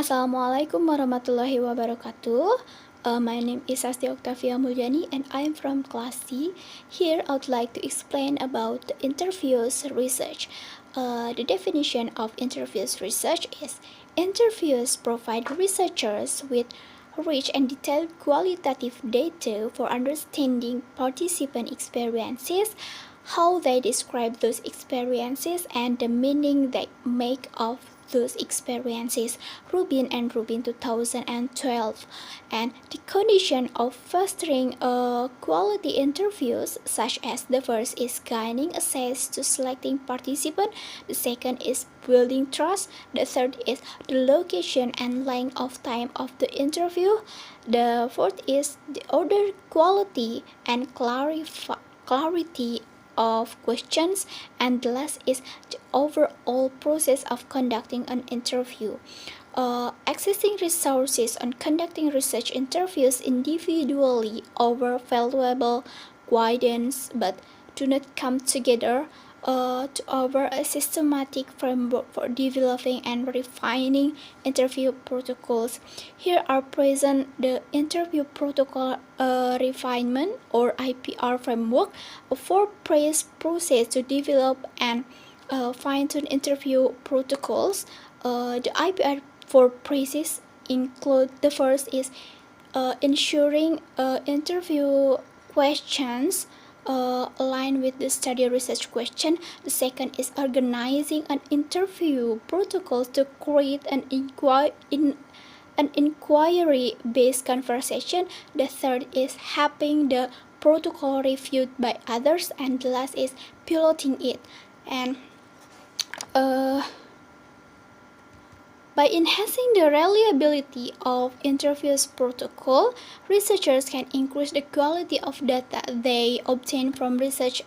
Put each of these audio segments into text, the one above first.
Assalamualaikum warahmatullahi wabarakatuh. My name is Shasti Oktavia Mulyani and I am from class C. Here I would like to explain about the interviews research. The definition of interviews research is interviews provide researchers with rich and detailed qualitative data for understanding participant experiences, how they describe those experiences, and the meaning they make of those experiences. Rubin and Rubin 2012. And the condition of fostering quality interviews, such as the first is gaining access to selecting participant, the second is building trust, the third is the location and length of time of the interview, the fourth is the order quality and clarity of questions, and the last is the overall process of conducting an interview. Accessing resources on conducting research interviews individually offer valuable guidance but do not come together to offer a systematic framework for developing and refining interview protocols. Here are present the interview protocol refinement or IPR framework, a four-phase process to develop and fine-tune interview protocols. The IPR four phases include: the first is ensuring interview questions align with the study research question. The second is organizing an interview protocol to create an inquiry-based conversation. The third is having the protocol reviewed by others, and the last is piloting it. And by enhancing the reliability of interviews protocol, researchers can increase the quality of data they obtain from research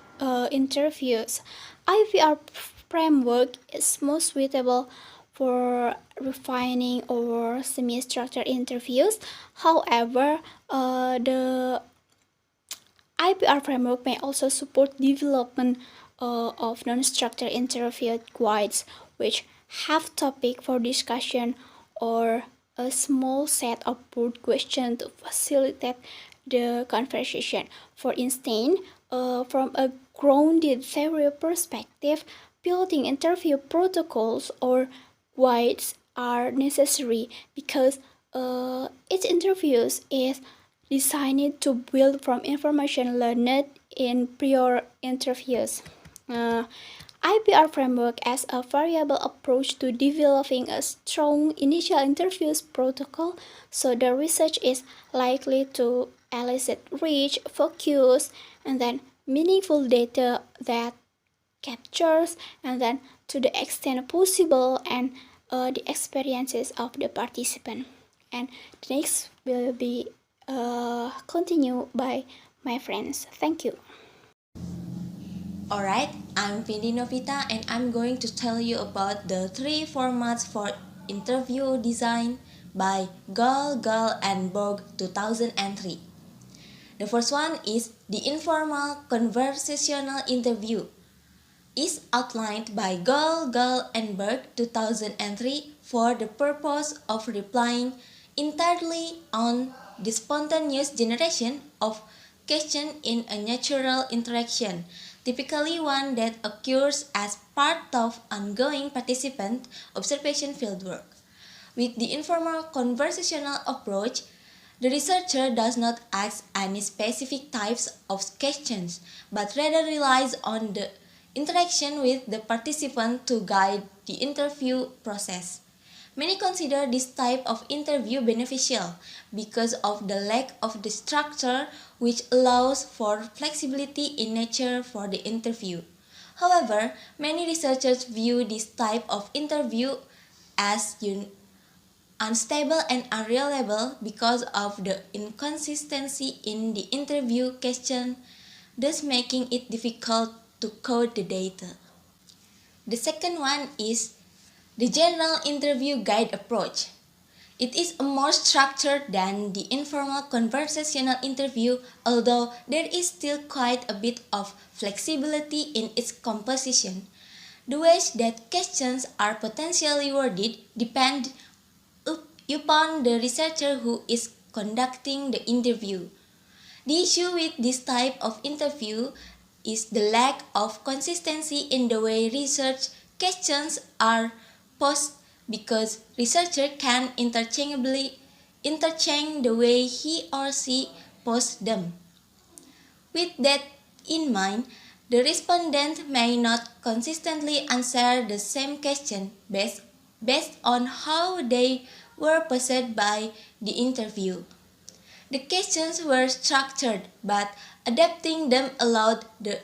interviews. IVR framework is most suitable for refining or semi-structured interviews. However, the IPR framework may also support development of non-structured interview guides, which have topic for discussion or a small set of broad questions to facilitate the conversation. For instance, from a grounded theory perspective, building interview protocols or guides are necessary because each interview is designed to build from information learned in prior interviews. IPR framework as a variable approach to developing a strong initial interviews protocol, so the research is likely to elicit rich, focused, and then meaningful data that captures and then to the extent possible and the experiences of the participant. And the next will be continued by my friends. Thank you. Alright, I'm Vindi Novita and I'm going to tell you about the three formats for interview design by Gall and Borg 2003. The first one is the informal conversational interview. Is outlined by Gall and Borg 2003 for the purpose of replying entirely on the spontaneous generation of question in a natural interaction, typically one that occurs as part of ongoing participant observation fieldwork. With the informal conversational approach, the researcher does not ask any specific types of questions, but rather relies on the interaction with the participant to guide the interview process. Many consider this type of interview beneficial because of the lack of the structure, which allows for flexibility in nature for the interview. However, many researchers view this type of interview as unstable and unreliable because of the inconsistency in the interview question, thus making it difficult to code the data. The second one is the general interview guide approach. It is more structured than the informal conversational interview, although there is still quite a bit of flexibility in its composition. The ways that questions are potentially worded depend upon the researcher who is conducting the interview. The issue with this type of interview is the lack of consistency in the way research questions are posed because researcher can interchange the way he or she posts them. With that in mind, the respondent may not consistently answer the same question based on how they were posed by the interview. The questions were structured, but adapting them allowed the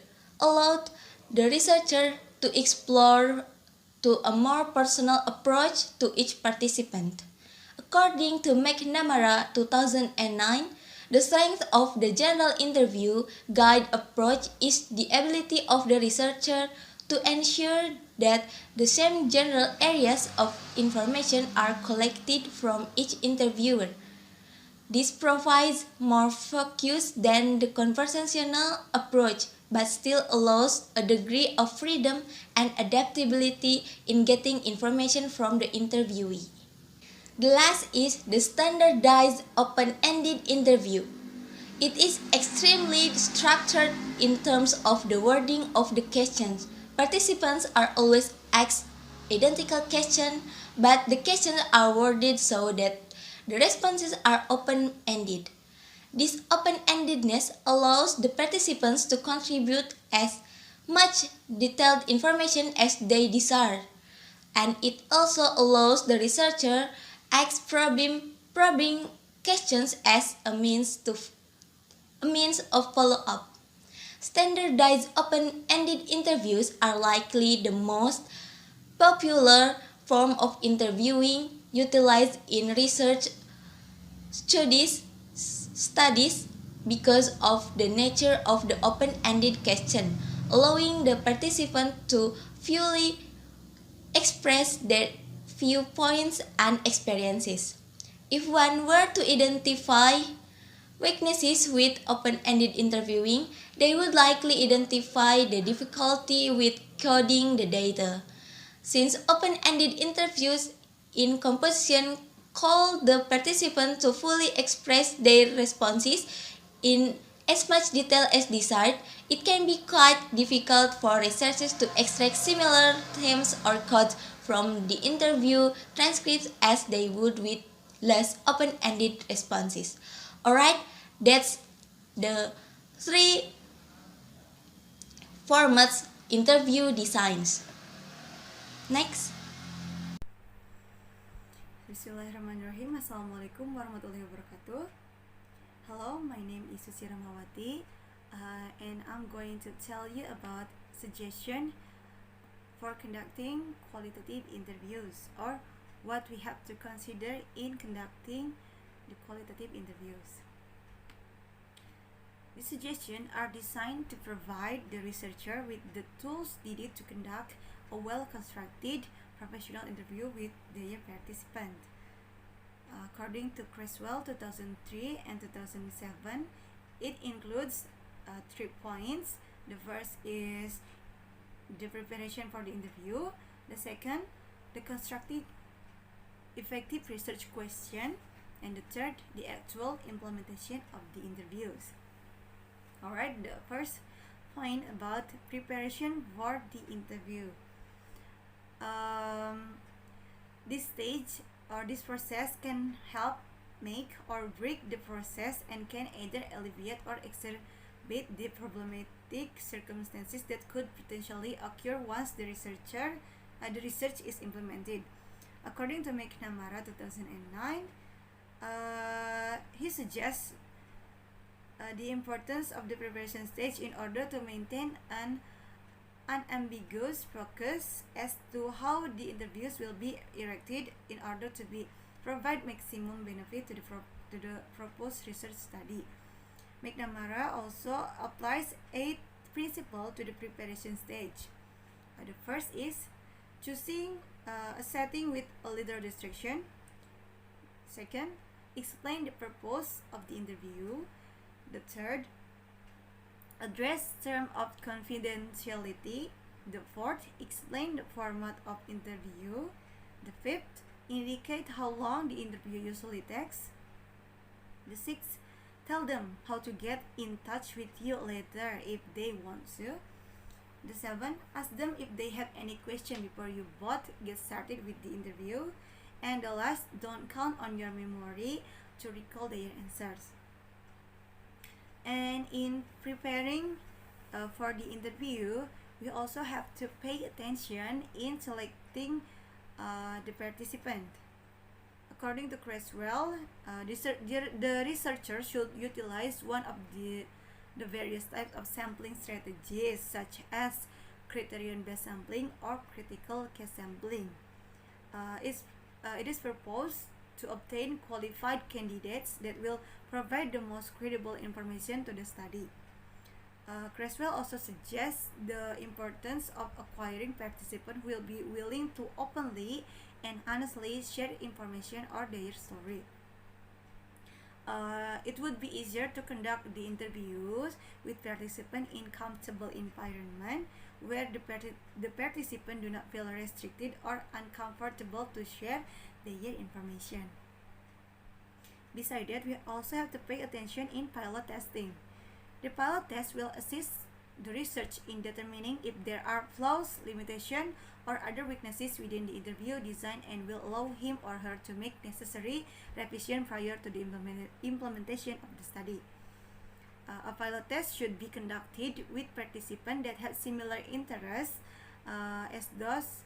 researcher to explore to a more personal approach to each participant. According to McNamara 2009, the strength of the general interview guide approach is the ability of the researcher to ensure that the same general areas of information are collected from each interviewer. This provides more focus than the conversational approach, but still allows a degree of freedom and adaptability in getting information from the interviewee. The last is the standardized open-ended interview. It is extremely structured in terms of the wording of the questions. Participants are always asked identical questions, but the questions are worded so that the responses are open-ended. This open-endedness allows the participants to contribute as much detailed information as they desire, and it also allows the researcher ask probing questions as a means of follow-up. Standardized open-ended interviews are likely the most popular form of interviewing utilized in research studies because of the nature of the open-ended question, allowing the participant to fully express their viewpoints and experiences. If one were to identify weaknesses with open-ended interviewing, they would likely identify the difficulty with coding the data. Since open-ended interviews in composition call the participant to fully express their responses in as much detail as desired, it can be quite difficult for researchers to extract similar themes or codes from the interview transcripts as they would with less open-ended responses. Alright, that's the three formats interview designs. Next. Bismillahirrahmanirrahim. Assalamualaikum warahmatullahi wabarakatuh. Hello, my name is Susi Rahmawati, and I'm going to tell you about suggestion for conducting qualitative interviews, or what we have to consider in conducting the qualitative interviews. These suggestions are designed to provide the researcher with the tools needed to conduct a well-constructed professional interview with their participant. According to QRiELT 2003 and 2007, it includes 3 points. The first is the preparation for the interview. The second, the constructive effective research question. And the third, the actual implementation of the interviews. Alright, the first point about preparation for the interview. This stage or this process can help make or break the process and can either alleviate or exacerbate the problematic circumstances that could potentially occur once the research is implemented. According to McNamara 2009, he suggests the importance of the preparation stage in order to maintain an unambiguous focus as to how the interviews will be erected in order to provide maximum benefit to the proposed research study. McNamara also applies 8 principles to the preparation stage. The first is choosing a setting with a little distraction. Second, explain the purpose of the interview. The third, address terms of confidentiality. The fourth, explain the format of interview. The fifth, indicate how long the interview usually takes. The 6th, tell them how to get in touch with you later if they want to. The 7th, ask them if they have any question before you both get started with the interview. And the last, don't count on your memory to recall their answers. And in preparing for the interview, we also have to pay attention in selecting the participant. According to QRiELT, the researcher should utilize one of the various types of sampling strategies, such as criterion-based sampling or critical case sampling. It is proposed to obtain qualified candidates that will provide the most credible information to the study. QRiELT also suggests the importance of acquiring participants who will be willing to openly and honestly share information or their story. It would be easier to conduct the interviews with participants in comfortable environment where the participants do not feel restricted or uncomfortable to share their information. Besides that, we also have to pay attention in pilot testing. The pilot test will assist the research in determining if there are flaws, limitations, or other weaknesses within the interview design and will allow him or her to make necessary revision prior to the implementation of the study. A pilot test should be conducted with participants that have similar interests as those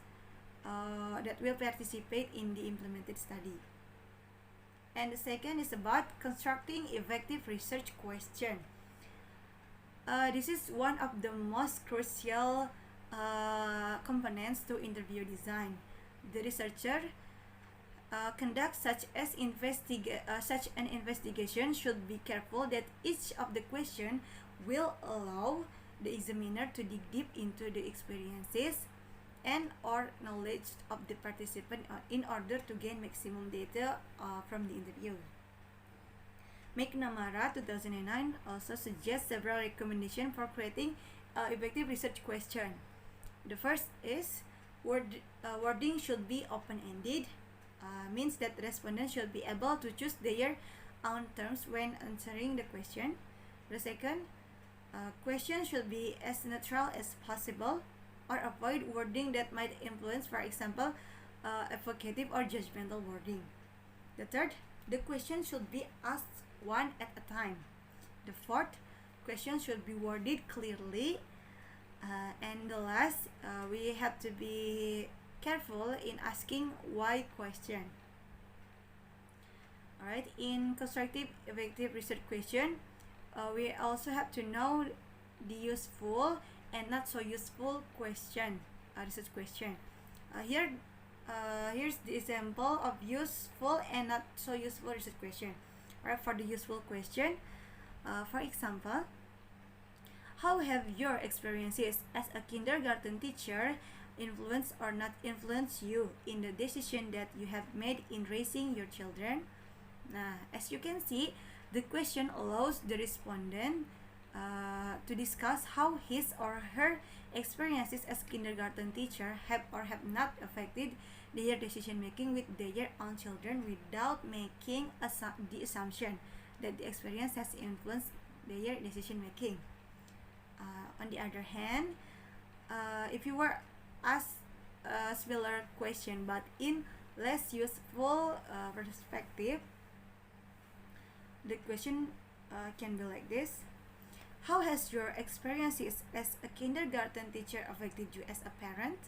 that will participate in the implemented study. And the second is about constructing effective research question. This is one of the most crucial components to interview design. The researcher conducts such an investigation should be careful that each of the questions will allow the examiner to dig deep into the experiences and or knowledge of the participant in order to gain maximum data from the interview. McNamara 2009 also suggests several recommendations for creating effective research question. The first is wording should be open-ended, means that respondents should be able to choose their own terms when answering the question. The second, question should be as neutral as possible or avoid wording that might influence, for example, evocative or judgmental wording. The third, the question should be asked one at a time. The fourth, question should be worded clearly. And the last, we have to be careful in asking why question. Alright, in constructive effective research question, we also have to know the useful and not so useful question, research question. Here's the example of useful and not so useful research question. Alright, for the useful question, for example, how have your experiences as a kindergarten teacher influenced or not influenced you in the decision that you have made in raising your children? As you can see, the question allows the respondent to discuss how his or her experiences as kindergarten teacher have or have not affected their decision making with their own children without making the assumption that the experience has influenced their decision making. On the other hand, if you were asked a similar question but in less useful perspective, the question can be like this: how has your experiences as a kindergarten teacher affected you as a parent?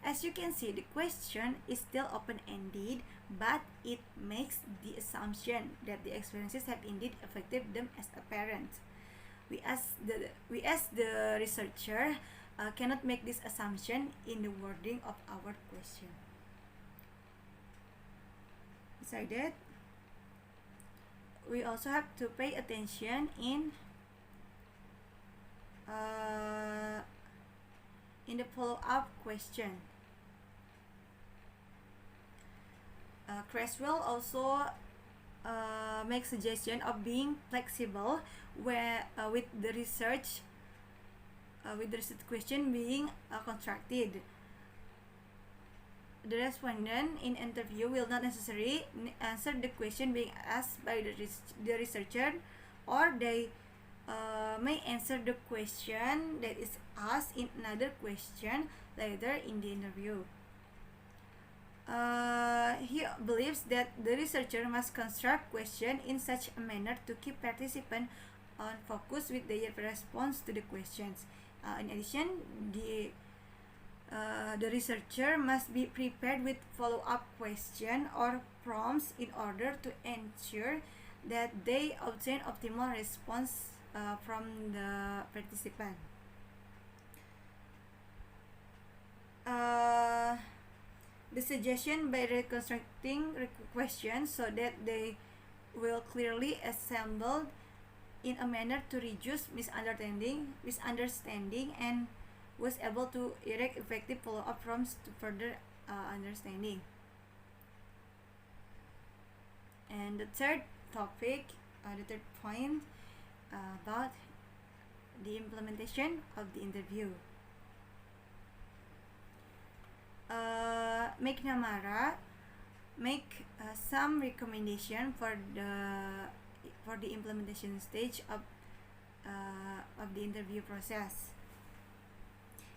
As you can see, the question is still open-ended, but it makes the assumption that the experiences have indeed affected them as a parent. We as the researcher cannot make this assumption in the wording of our question. Besides that, we also have to pay attention in the follow-up question. QRiELT also makes suggestion of being flexible where with the research question being constructed. the respondent in interview will not necessarily answer the question being asked by the researcher, or they may answer the question that is asked in another question later in the interview. He believes that the researcher must construct questions in such a manner to keep participants on focus with their response to the questions. In addition, the researcher must be prepared with follow-up questions or prompts in order to ensure that they obtain optimal response from the participant. The suggestion by reconstructing questions so that they will clearly assembled in a manner to reduce misunderstanding and was able to erect effective follow-up prompts to further understanding. And the third topic, the third point about the implementation of the interview. McNamara make some recommendation for the implementation stage of the interview process.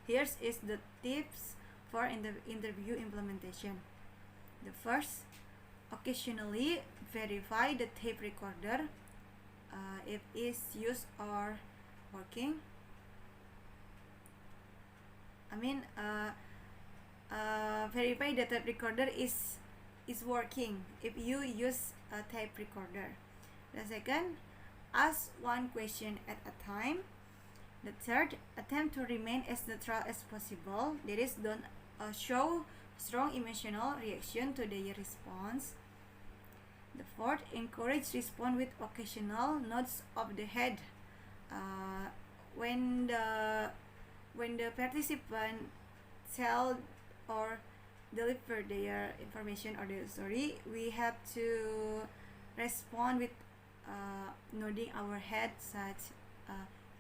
Here is the tips for interview implementation. The first, occasionally verify the tape recorder if it's used or working. Verify the tape recorder is working if you use a tape recorder. The second, ask one question at a time. The third, attempt to remain as neutral as possible. That is, don't show strong emotional reaction to their response. The fourth, encourage response with occasional nods of the head. When the participant tell or deliver their information or their story, we have to respond with nodding our head, such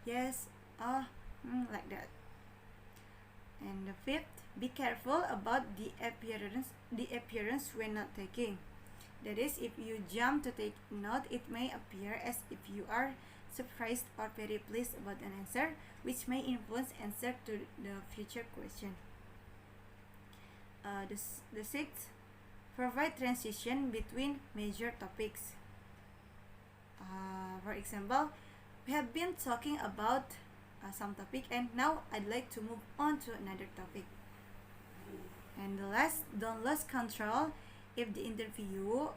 yes, like that. And the fifth, be careful about the appearance when not taking. That is, if you jump to take note, it may appear as if you are surprised or very pleased about an answer, which may influence answer to the future question. The sixth, provide transition between major topics. For example, we have been talking about some topic, and now I'd like to move on to another topic. And the last, don't lose control if the interview,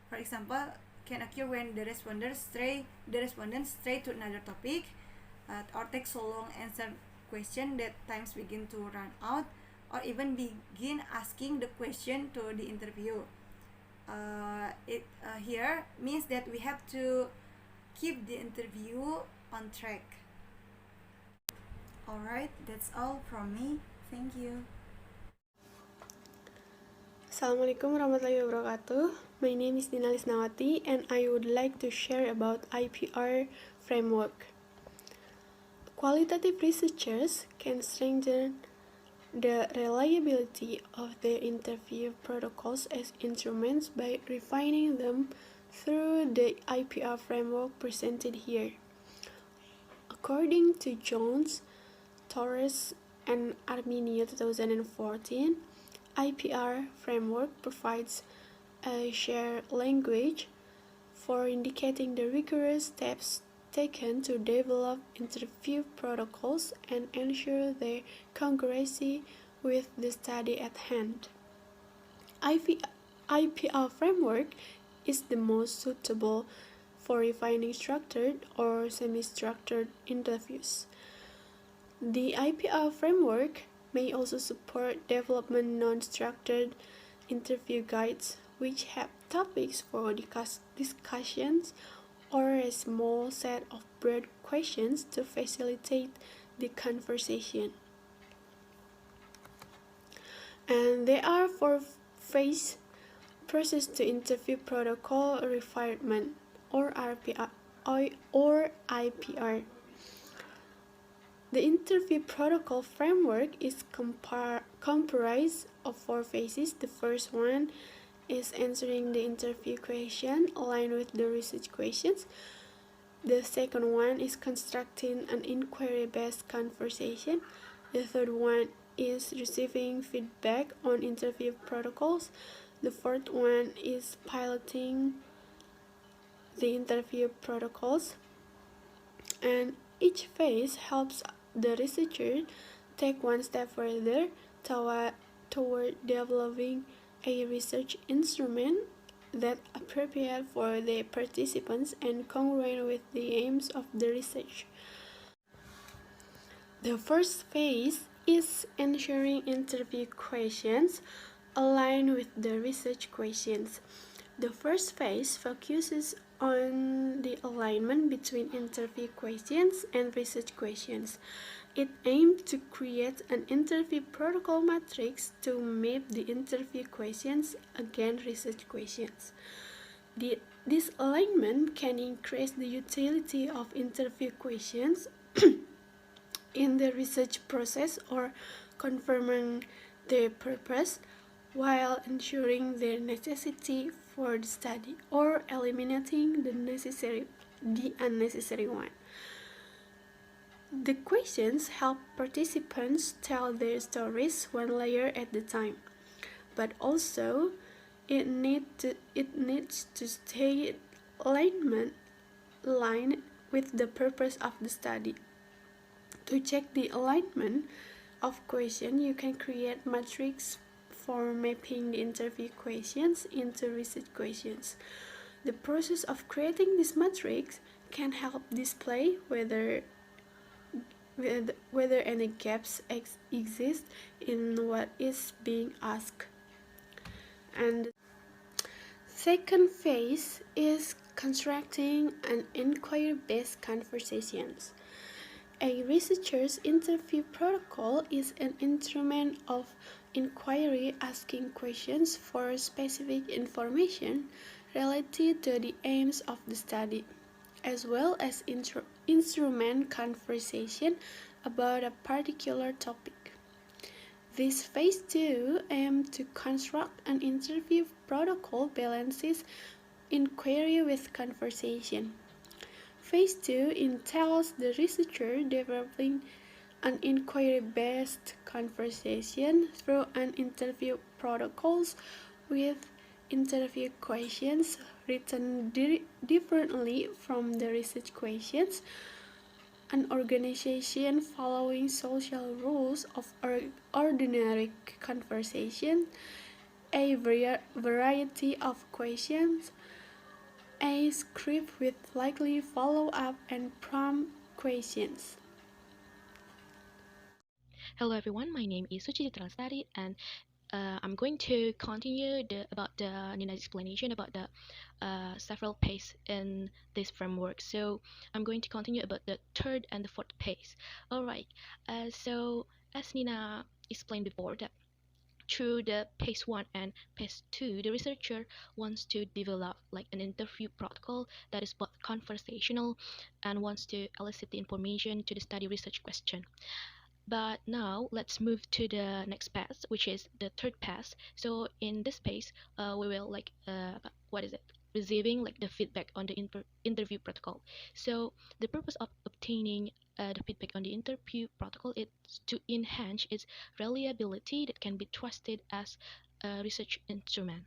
for example, can occur when the respondent stray to another topic, or take so long answer question that times begin to run out, or even begin asking the question to the interview. It here means that we have to keep the interview on track. Alright, that's all from me. Thank you. Assalamualaikum warahmatullahi wabarakatuh. My name is Lisnawati, and I would like to share about IPR framework. Qualitative researchers can strengthen the reliability of their interview protocols as instruments by refining them through the IPR framework presented here. According to Jones, Torres, and Arminio 2014, IPR framework provides a shared language for indicating the rigorous steps taken to develop interview protocols and ensure their congruency with the study at hand. IPR framework is the most suitable for refining structured or semi-structured interviews. The IPR framework may also support development non-structured interview guides, which have topics for discussions or a small set of broad questions to facilitate the conversation. And there are 4 phase process to interview protocol refinement, or IPR. The interview protocol framework is comprised of 4 phases. The first one is answering the interview question aligned with the research questions. The second one is constructing an inquiry-based conversation. The third one is receiving feedback on interview protocols. The fourth one is piloting the interview protocols. And each phase helps the researcher take one step further toward developing a research instrument that appropriate for the participants and congruent with the aims of the research. The first phase is ensuring interview questions align with the research questions. The first phase focuses on the alignment between interview questions and research questions. It aims to create an interview protocol matrix to map the interview questions against research questions. This alignment can increase the utility of interview questions in the research process or confirming their purpose, while ensuring their necessity for the study or eliminating the unnecessary one. The questions help participants tell their stories one layer at a time, but also it needs to stay aligned with the purpose of the study. To check the alignment of question, you can create matrix for mapping the interview questions into research questions. The process of creating this matrix can help display whether any gaps exist in what is being asked. And second phase is constructing an inquiry-based conversations. A researcher's interview protocol is an instrument of inquiry asking questions for specific information related to the aims of the study, as well as instrument conversation about a particular topic. This phase 2 aims to construct an interview protocol balances inquiry with conversation. Phase 2 entails the researcher developing an inquiry-based conversation through an interview protocols with interview questions written differently from the research questions, an organization following social rules of ordinary conversation, a variety of questions, a script with likely follow-up and prompt questions. Hello everyone, my name is Susci Lestari, and I'm going to continue about the Nina's explanation about the several pace in this framework. So I'm going to continue about the third and the fourth pace. Alright, so as Nina explained before, that through the pace 1 and pace 2, the researcher wants to develop like an interview protocol that is both conversational and wants to elicit the information to the study research question. But now let's move to the next pass, which is the third pass. So in this pace, we will like receiving like the feedback on the interview protocol. So the purpose of obtaining the feedback on the interview protocol is to enhance its reliability that can be trusted as a research instrument.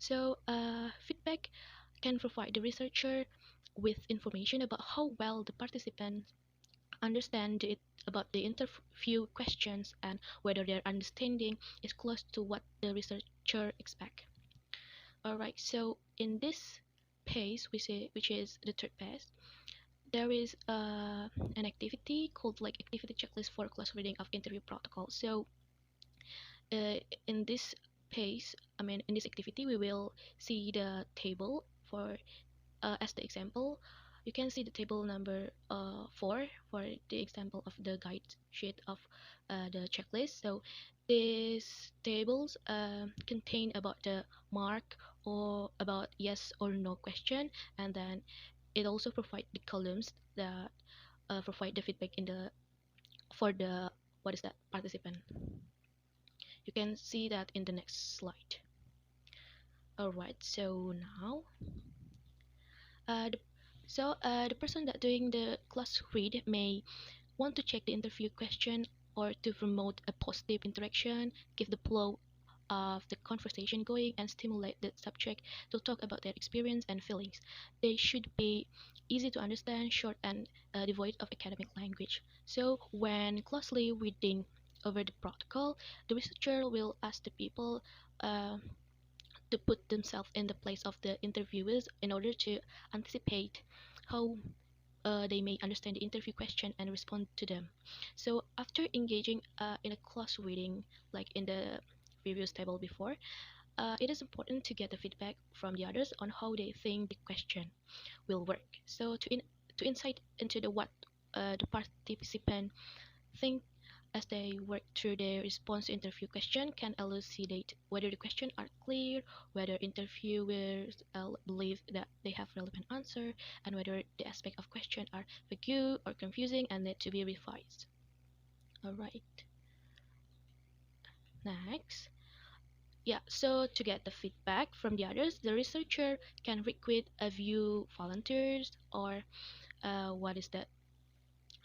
So feedback can provide the researcher with information about how well the participants understand it about the interview questions and whether their understanding is close to what the researcher expect. Alright, so in this pace, which is the third pace, there is an activity called like activity checklist for close reading of interview protocol. So in this pace, in this activity, we will see the table for as the example. You can see the table number 4 for the example of the guide sheet of the checklist. So these tables contain about the mark or about yes or no question, and then it also provide the columns that provide the feedback in the for the what is that participant. You can see that in the next slide. Alright, so now uh, the, the person that doing the class read may want to check the interview question or to promote a positive interaction, give the flow of the conversation going, and stimulate the subject to talk about their experience and feelings. They should be easy to understand, short, and devoid of academic language. So, when closely reading over the protocol, the researcher will ask the people to put themselves in the place of the interviewers in order to anticipate how they may understand the interview question and respond to them. So after engaging in a close reading, like in the previous table before, it is important to get the feedback from the others on how they think the question will work. So to insight into the what the participant think as they work through their response to interview question can elucidate whether the questions are clear, whether interviewers believe that they have relevant answer, and whether the aspect of question are vague or confusing and need to be revised. Alright, next. Yeah, so to get the feedback from the others, the researcher can recruit a few volunteers or what is that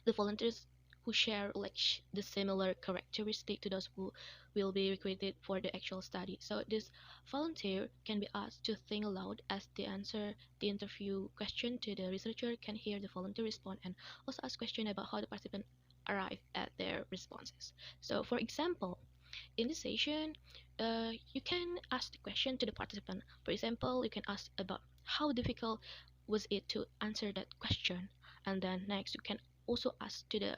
the volunteers who share like the similar characteristic to those who will be recruited for the actual study. So this volunteer can be asked to think aloud as they answer the interview question to the researcher can hear the volunteer respond and also ask question about how the participant arrive at their responses. So for example, in this session, you can ask the question to the participant. For example, you can ask about how difficult was it to answer that question, and then next you can also ask to the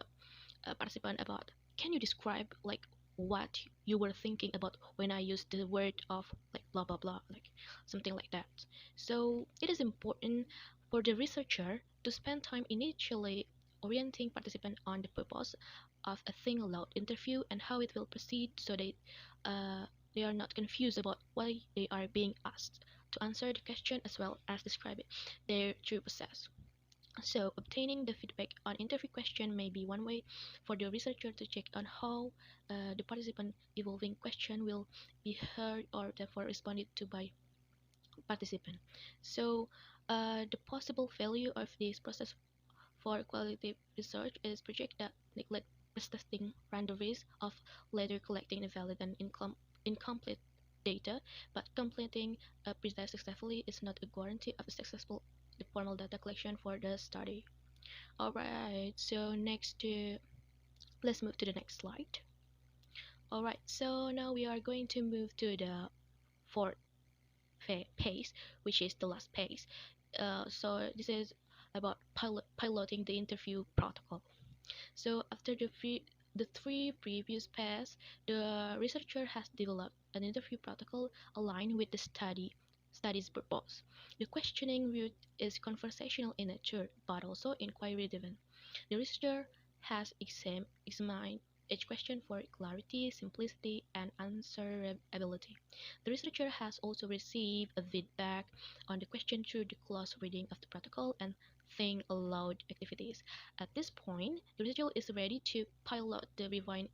participant about can you describe like what you were thinking about when I used the word of like blah blah blah, like something like that. So it is important for the researcher to spend time initially orienting participant on the purpose of a think aloud interview and how it will proceed so they are not confused about why they are being asked to answer the question as well as describe it, their true process. So, obtaining the feedback on interview question may be one way for the researcher to check on how the participant evolving question will be heard or therefore responded to by participant. So, the possible value of this process for qualitative research is project that neglect testing boundaries of later collecting the valid and incomplete data, but completing a precise successfully is not a guarantee of a successful the formal data collection for the study. Alright, so let's move to the next slide. Alright, so now we are going to move to the fourth phase, which is the last phase. So this is about piloting the interview protocol. So after the three previous phases, the researcher has developed an interview protocol aligned with the study's purpose. The questioning route is conversational in nature, but also inquiry-driven. The researcher has examined each question for clarity, simplicity, and answerability. The researcher has also received a feedback on the question through the close reading of the protocol and think aloud activities. At this point, the researcher is ready to pilot the refined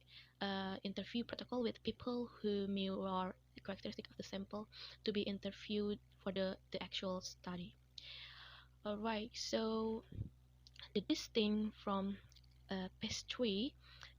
interview protocol with people who mirror the characteristic of the sample to be interviewed for the actual study. Alright, so the distinct from phase 3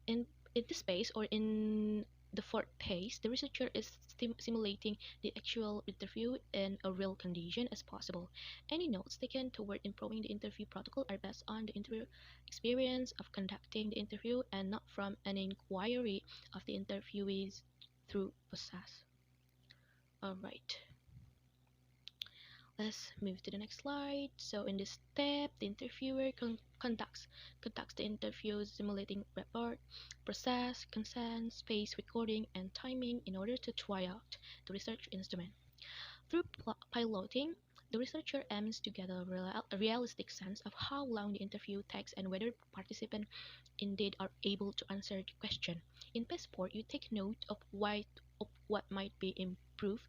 in this phase or in the fourth phase, the researcher is simulating the actual interview in a real condition as possible. Any notes taken toward improving the interview protocol are based on the interview experience of conducting the interview and not from an inquiry of the interviewees through process. Alright. Let's move to the next slide. So in this step, the interviewer conducts the interview simulating report, process, consent, space recording, and timing in order to try out the research instrument. Through piloting, the researcher aims to get a realistic sense of how long the interview takes and whether participants indeed are able to answer the question. In passport, you take note of what might be improved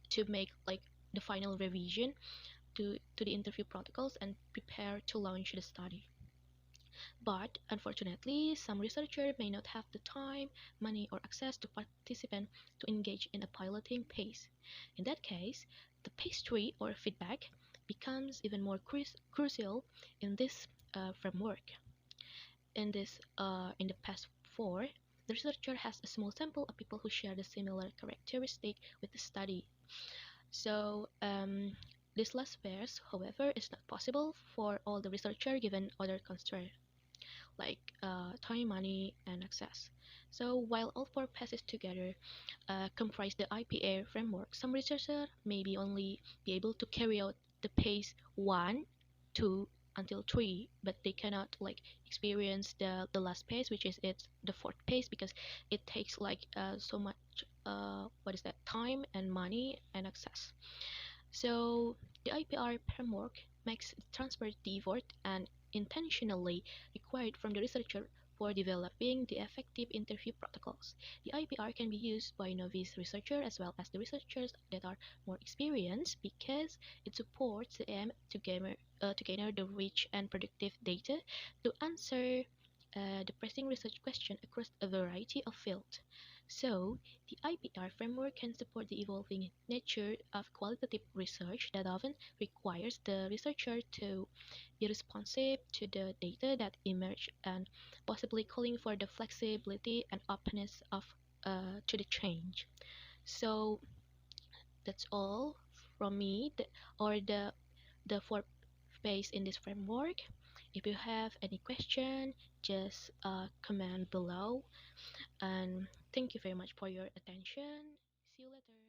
to make like the final revision to the interview protocols and prepare to launch the study. But unfortunately, some researchers may not have the time, money, or access to participants to engage in a piloting phase. In that case, the phase 3 or feedback becomes even more crucial in this framework. In the past 4, the researcher has a small sample of people who share the similar characteristic with the study. So this last phase, however, is not possible for all the researcher given other constraints like time, money, and access. So while all 4 phases together comprise the IPA framework, some researchers may be only be able to carry out the phase 1, 2, until 3, but they cannot like experience the last phase, which is it's the fourth phase, because it takes like so much what is that, time and money and access. So the IPR framework makes the transfer effort and intentionally required from the researcher for developing the effective interview protocols. The IPR can be used by novice researchers as well as the researchers that are more experienced because it supports the aim to gather the rich and productive data to answer the pressing research question across a variety of fields. So, the IPR framework can support the evolving nature of qualitative research that often requires the researcher to be responsive to the data that emerge and possibly calling for the flexibility and openness of to the change. So that's all from me, or the fourth phase in this framework. If you have any question, just comment below. And thank you very much for your attention. See you later.